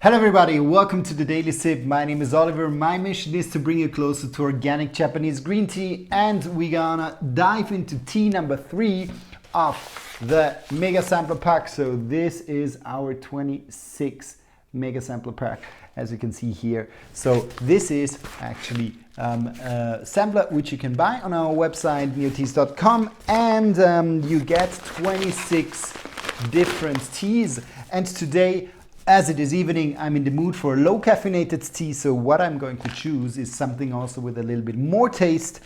Hello everybody, welcome to the Daily Sip. My name is Oliver. My mission is to bring you closer to organic Japanese green tea, and we're gonna dive into tea number 3 of the Mega Sampler Pack. So this is our 26 Mega Sampler Pack, as you can see here. So this is actually a sampler which you can buy on our website neoteas.com, and you get 26 different teas. And today, as it is evening, I'm in the mood for a low caffeinated tea, so what I'm going to choose is something also with a little bit more taste.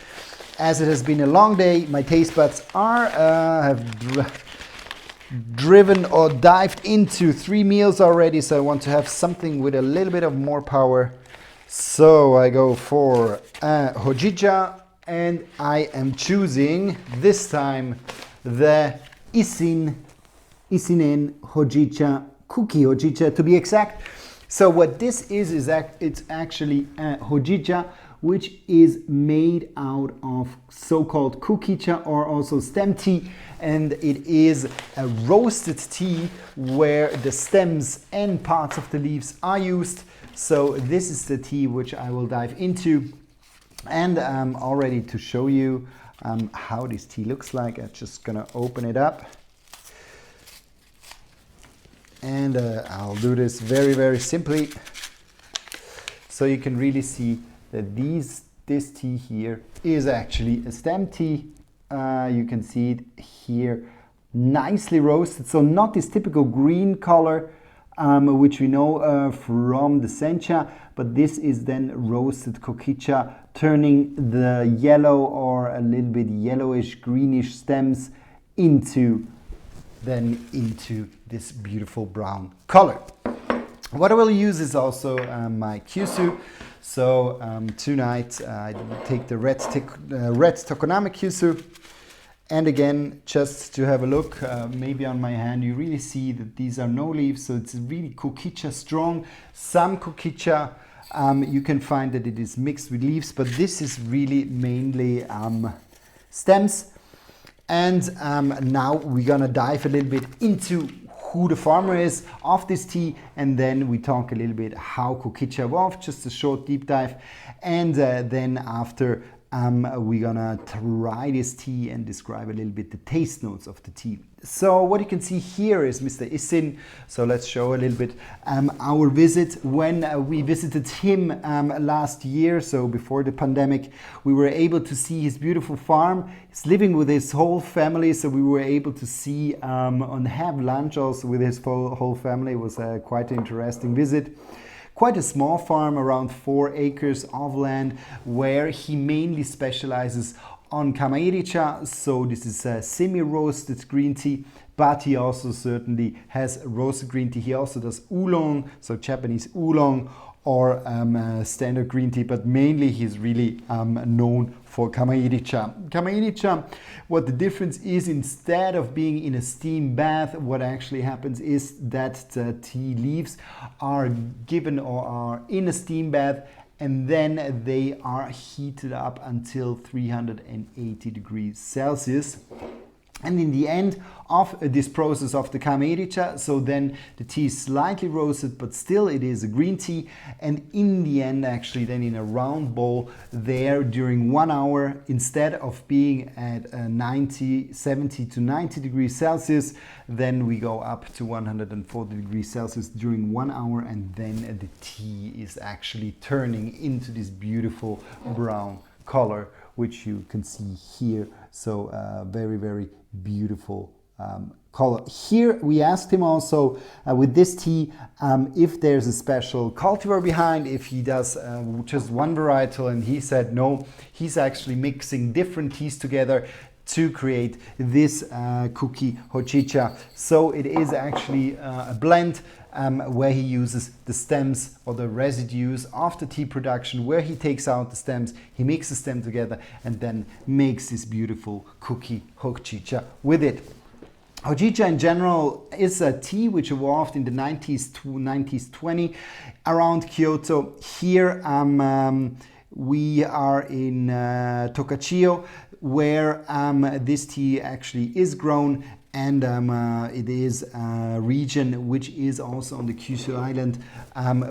As it has been a long day, my taste buds have driven or dived into 3 meals already, so I want to have something with a little bit of more power. So I go for Hojicha, and I am choosing this time the Issin Hojicha, Kuki Hojicha to be exact. So what this is it's actually Hojicha, which is made out of so-called Kukicha or also stem tea, and it is a roasted tea where the stems and parts of the leaves are used. So this is the tea which I will dive into, and I'm all ready to show you how this tea looks like. I'm just gonna open it up. And I'll do this very simply, so you can really see that this tea here is actually a stem tea. You can see it here, nicely roasted, so not this typical green color which we know from the sencha, but this is then roasted kokicha, turning the yellow or a little bit yellowish greenish stems into this beautiful brown color. What I will use is also my Kyushu. So tonight I take the red Tokonami Kyushu, and again, just to have a look, maybe on my hand you really see that these are no leaves, so it's really kokicha strong. Some kokicha you can find that it is mixed with leaves, but this is really mainly stems. And now we're gonna dive a little bit into who the farmer is of this tea, and then we talk a little bit how kokicha evolved, just a short deep dive, and then after we're gonna try this tea and describe a little bit the taste notes of the tea. So what you can see here is Mr. Issin. So let's show a little bit our visit when we visited him last year. So before the pandemic, we were able to see his beautiful farm. He's living with his whole family, so we were able to see and have lunch also with his whole family. It was quite an interesting visit. Quite a small farm, around 4 acres of land, where he mainly specializes on Kamairicha. So this is a semi-roasted green tea, but he also certainly has roasted green tea. He also does oolong, so Japanese oolong, or standard green tea, but mainly he's really known for Kamairicha. Kamairicha, what the difference is, instead of being in a steam bath, what actually happens is that the tea leaves are given or are in a steam bath, and then they are heated up until 380 degrees Celsius. And in the end of this process of the Kamairicha, so then the tea is slightly roasted, but still it is a green tea. And in the end, actually then in a round bowl there during 1 hour, instead of being at 70 to 90 degrees Celsius, then we go up to 140 degrees Celsius during 1 hour, and then the tea is actually turning into this beautiful brown color, which you can see here. So very beautiful color. Here we asked him also with this tea if there's a special cultivar behind, if he does just one varietal, and he said no, he's actually mixing different teas together to create this Kuki Hojicha. So it is actually a blend where he uses the stems or the residues of the tea production, where he takes out the stems, he mixes them together, and then makes this beautiful Kuki Hojicha with it. Hojicha in general is a tea which evolved in the 1920s around Kyoto. Here we are in Takachiho, where this tea actually is grown, And it is a region which is also on the Kyushu Island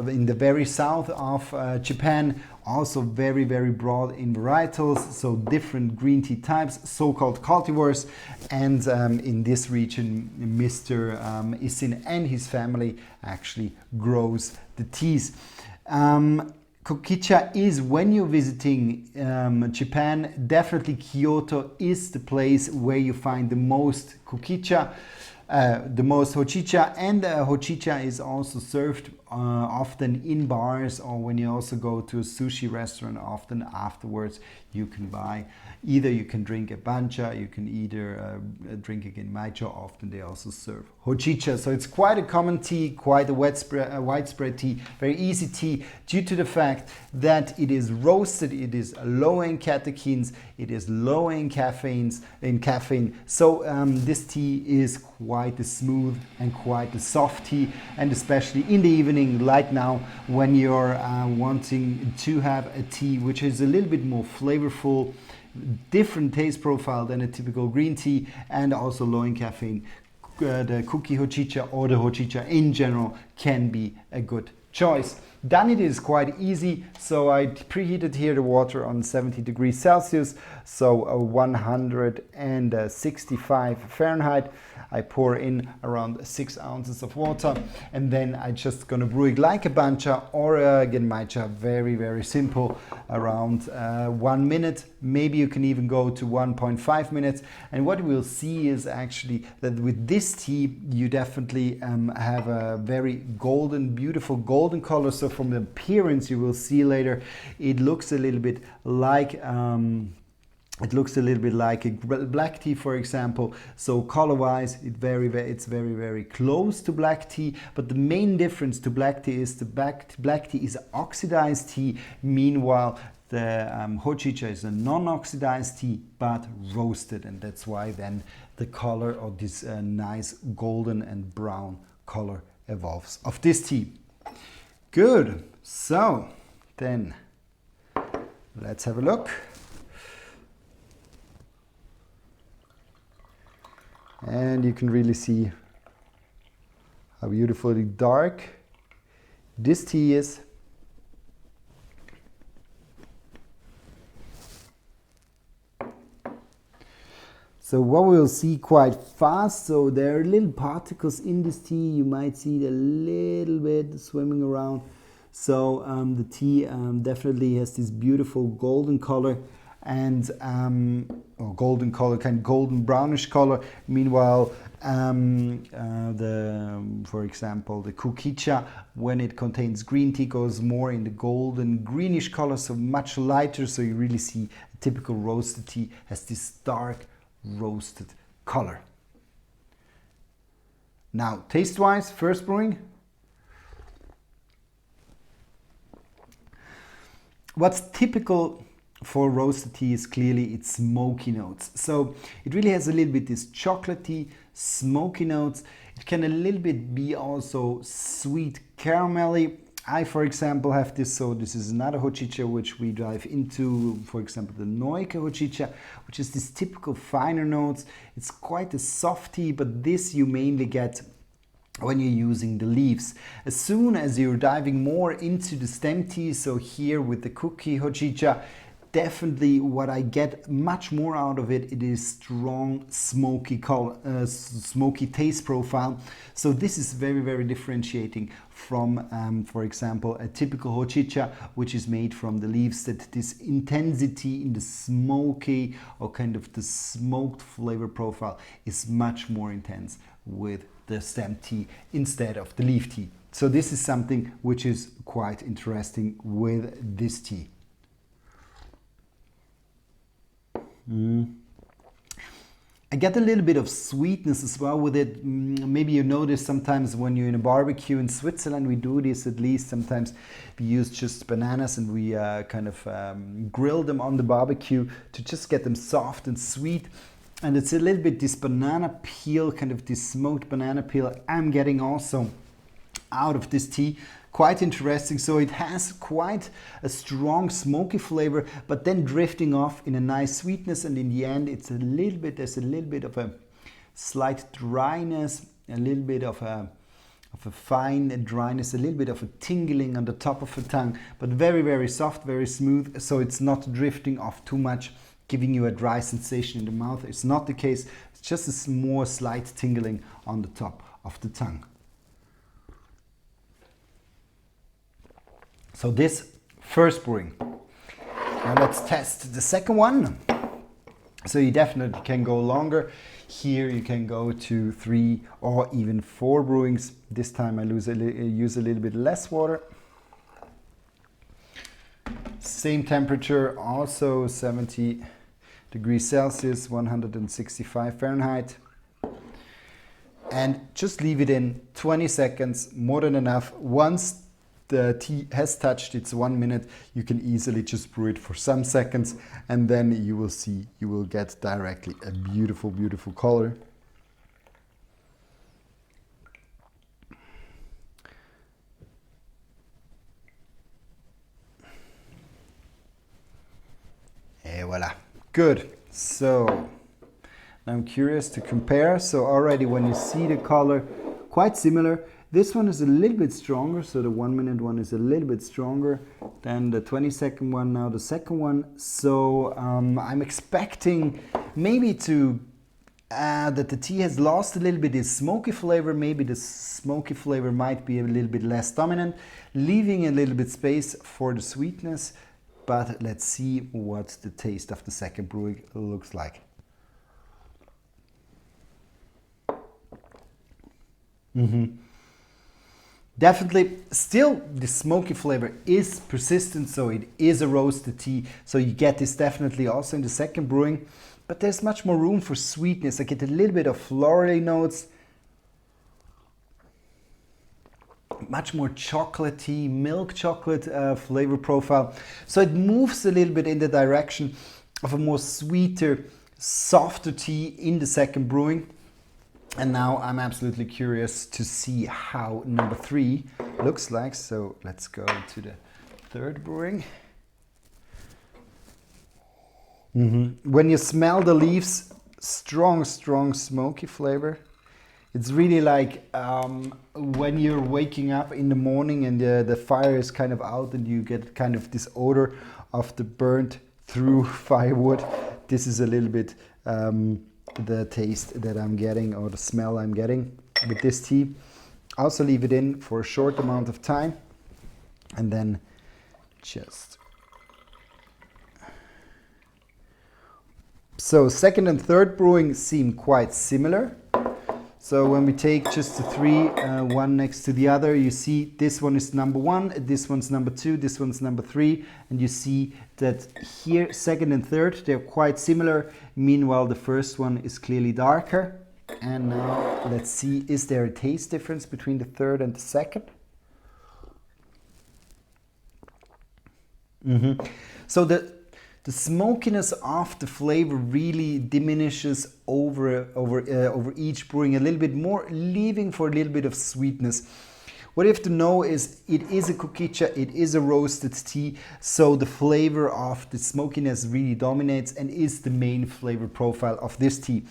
in the very south of Japan. Also very, very broad in varietals, so different green tea types, so-called cultivars. And in this region, Mr. Issin and his family actually grows the teas. Kokicha is, when you're visiting Japan, definitely Kyoto is the place where you find the most Kokicha, the most Hojicha, and Hojicha is also served often in bars, or when you also go to a sushi restaurant, often afterwards you can buy, either you can drink a bancha, you can either drink again maicho, often they also serve Hojicha. So it's quite a common tea, quite a widespread tea, very easy tea, due to the fact that it is roasted, it is low in catechins, it is low in caffeine. So this tea is quite a smooth and quite a soft tea, and especially in the evening, like now, when you're wanting to have a tea which is a little bit more flavorful, different taste profile than a typical green tea, and also low in caffeine, the Kuki Hojicha or the Hojicha in general can be a good choice. Done it is quite easy, so I preheated here the water on 70 degrees Celsius, so 165 Fahrenheit. I pour in around 6 ounces of water, and then I just gonna brew it like a bancha or a genmaicha, very, very simple, around 1 minute. Maybe you can even go to 1.5 minutes. And what we'll see is actually that with this tea, you definitely have a very golden, beautiful golden color. So from the appearance, you will see later, it looks a little bit like a black tea, for example. So color-wise, it's very, very close to black tea. But the main difference to black tea is the black tea is oxidized tea. Meanwhile, the Hojicha is a non-oxidized tea, but roasted, and that's why then the color of this nice golden and brown color evolves of this tea. Good. So then let's have a look. And you can really see how beautifully dark this tea is. So what we'll see quite fast, so there are little particles in this tea. You might see it a little bit swimming around. So the tea definitely has this beautiful golden color, and or golden color, kind of golden brownish color. Meanwhile, for example, the Kukicha, when it contains green tea, goes more in the golden greenish color, so much lighter. So you really see a typical roasted tea has this dark roasted color. Now, taste-wise, first brewing. What's typical for roasted tea is clearly its smoky notes. So it really has a little bit this chocolatey, smoky notes. It can a little bit be also sweet caramelly. I, for example, have this, so this is another Hojicha which we dive into, for example, the Noike Hojicha, which is this typical finer notes. It's quite a soft tea, but this you mainly get when you're using the leaves. As soon as you're diving more into the stem tea, so here with the Kuki Hojicha, definitely what I get much more out of it, it is strong smoky taste profile. So this is very, very differentiating from, for example, a typical Hojicha, which is made from the leaves, that this intensity in the smoky or kind of the smoked flavor profile is much more intense with the stem tea instead of the leaf tea. So this is something which is quite interesting with this tea. I get a little bit of sweetness as well with it. Maybe you notice sometimes when you're in a barbecue in Switzerland, we do this at least. Sometimes we use just bananas and we kind of grill them on the barbecue to just get them soft and sweet. And it's a little bit this banana peel, kind of this smoked banana peel I'm getting also out of this tea. Quite interesting. So it has quite a strong smoky flavor, but then drifting off in a nice sweetness, and in the end it's a little bit, there's a little bit of a slight dryness, a little bit of a fine dryness, a little bit of a tingling on the top of the tongue, but very, very soft, very smooth, so it's not drifting off too much, giving you a dry sensation in the mouth. It's not the case. It's just a more slight tingling on the top of the tongue. So this first brewing. Now let's test the second one. So you definitely can go longer. Here you can go to 3 or even 4 brewings. This time I use a little bit less water. Same temperature, also 70 degrees Celsius, 165 Fahrenheit. And just leave it in 20 seconds, more than enough. Once the tea has touched its 1 minute, you can easily just brew it for some seconds, and then you will see, you will get directly a beautiful, beautiful color. Et voila, good. So now I'm curious to compare. So already when you see the color, quite similar. This one is a little bit stronger, so the 1 minute one is a little bit stronger than the 20-second one, now the second one. So I'm expecting maybe that the tea has lost a little bit its smoky flavor. Maybe the smoky flavor might be a little bit less dominant, leaving a little bit space for the sweetness. But let's see what the taste of the second brewing looks like. Definitely, still the smoky flavor is persistent, so it is a roasted tea. So you get this definitely also in the second brewing, but there's much more room for sweetness. I get a little bit of florally notes, much more chocolatey, milk chocolate flavor profile. So it moves a little bit in the direction of a more sweeter, softer tea in the second brewing. And now I'm absolutely curious to see how number 3 looks like. So let's go to the third brewing. When you smell the leaves, strong, strong smoky flavor. It's really like when you're waking up in the morning and the fire is kind of out and you get kind of this odor of the burnt through firewood. This is a little bit the taste that I'm getting, or the smell I'm getting with this tea. Also leave it in for a short amount of time and then just... So second and third brewing seem quite similar. So when we take just the 3, one next to the other, you see this one is number 1, this one's number 2, this one's number 3, and you see that here second and third, they're quite similar. Meanwhile, the first one is clearly darker. And now let's see, is there a taste difference between the third and the second? So the smokiness of the flavor really diminishes over each brewing a little bit more, leaving for a little bit of sweetness. What you have to know is it is a Kukicha, it is a roasted tea, so the flavor of the smokiness really dominates and is the main flavor profile of this tea.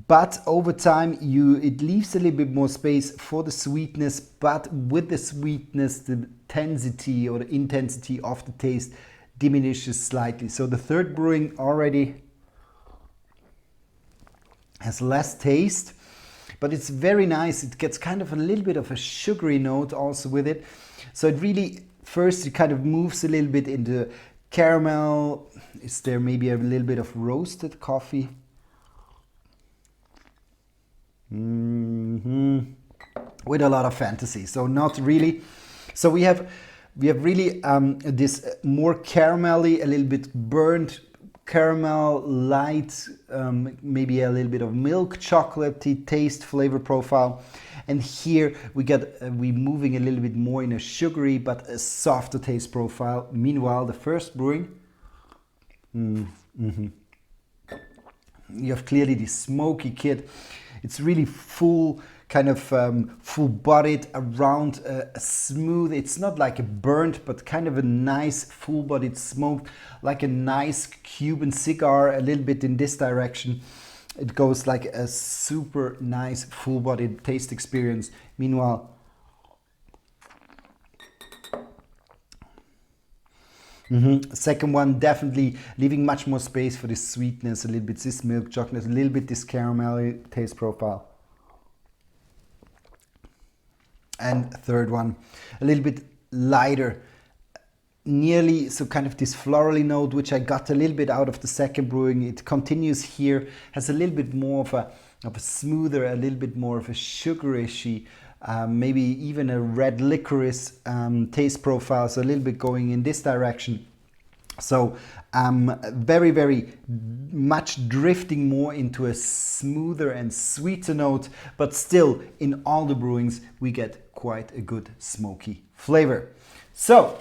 But over time, it leaves a little bit more space for the sweetness, but with the sweetness, the intensity or the intensity of the taste diminishes slightly. So the third brewing already has less taste, but it's very nice. It gets kind of a little bit of a sugary note also with it. So it really, first it kind of moves a little bit into caramel. Is there maybe a little bit of roasted coffee? With a lot of fantasy. So not really. So we have really this more caramelly, a little bit burnt caramel, light, maybe a little bit of milk chocolatey taste flavor profile. And here we moving a little bit more in a sugary but a softer taste profile. Meanwhile, the first brewing, you have clearly the smoky kit. It's really full, kind of full-bodied, around smooth. It's not like a burnt, but kind of a nice full-bodied smoke, like a nice Cuban cigar, a little bit in this direction. it goes like a super nice full-bodied taste experience. Meanwhile, second one definitely leaving much more space for this sweetness, a little bit this milk chocolate, a little bit this caramel taste profile. And third one, a little bit lighter, nearly so kind of this florally note, which I got a little bit out of the second brewing. It continues here, has a little bit more of a smoother, a little bit more of a sugarishy, maybe even a red licorice taste profile, so a little bit going in this direction. So very, very much drifting more into a smoother and sweeter note, but still in all the brewings we get quite a good smoky flavor. So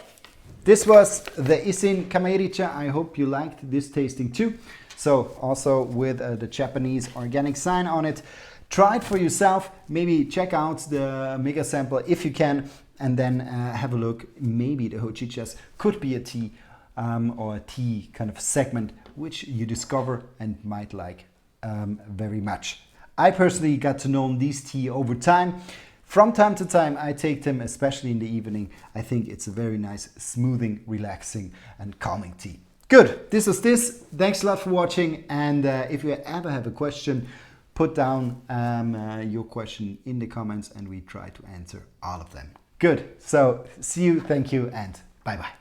this was the Issin Kuki. I hope you liked this tasting too. So also with the Japanese organic sign on it. Try it for yourself, maybe check out the mega sample if you can, and then have a look. Maybe the Hojichas could be a tea or a tea kind of segment which you discover and might like very much. I personally got to know these tea over time. From time to time I take them, especially in the evening. I think it's a very nice, smoothing, relaxing and calming tea. Good, this was this. Thanks a lot for watching, and if you ever have a question, put down your question in the comments and we try to answer all of them. Good, so see you, thank you, and bye bye.